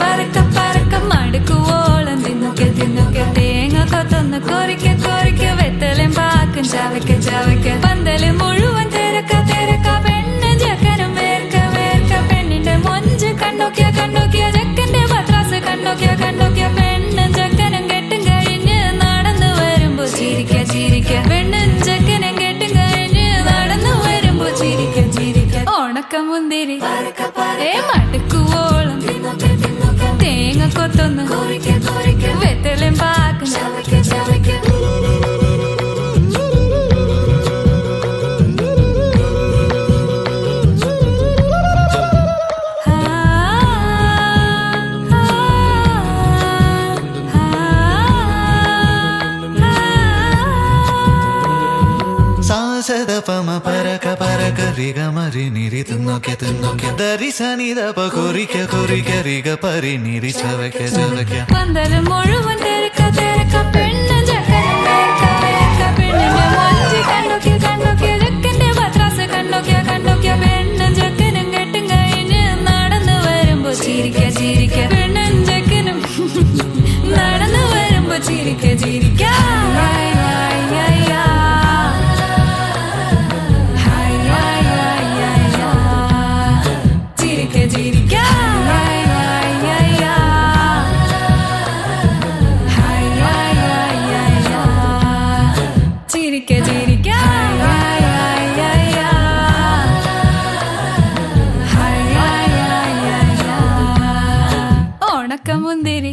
പറക്ക പറക്ക മടുക്കുവോളം തിന്നുക്കെ തേങ്ങ കൊത്തൊന്ന് കൊറിക്ക വെത്തലും പാക്കും ചവയ്ക്ക പന്തല് മുഴുവൻ തിരക്ക പെണ്ണ് ചെക്കനും വേർക്ക പെണ്ണിന്റെ മൊഞ്ച് കണ്ടോക്കിയ ചെക്കന്റെ പത്രാസ് കണ്ടോക്കിയ പെണ്ണും ചെക്കനും കെട്ടും കഴിഞ്ഞ് നടന്നു വരുമ്പോ ചിരിക്ക പെണ്ണും ചെക്കനും കെട്ടും കഴിഞ്ഞ് നടന്നു വരുമ്പോ ചിരിക്ക ഓണക്കമുന്തിരി മടുക്കുവോളം തേങ്ങ കൊത്തൊന്ന് വെത്തലും പാക്കും ചവയ്ക്ക പമ പരക റിഗ മരി നിരി തിന്നോക്കെ ദരി സനി ദപ കൊറിക്ക റിഗ പരി നിരി ചവയ്ക്ക പന്തല് മുഴുവൻ തിരക്ക പെണ്ണ് ചെക്കനും വേർക്ക പെണ്ണിന്റെ മൊഞ്ച് കണ്ടോക്കിയ ചെക്കന്റെ പത്രാസ് കണ്ടോക്കിയ പെണ്ണും ചെക്കനും കെട്ടും കഴിഞ്ഞ് നടന്നു വരുമ്പോ ചിരിക്ക പെണ്ണും ചെക്കനും നടന്നു വരുമ്പോ ചിരിക്ക ഓണക്കമുന്തിരി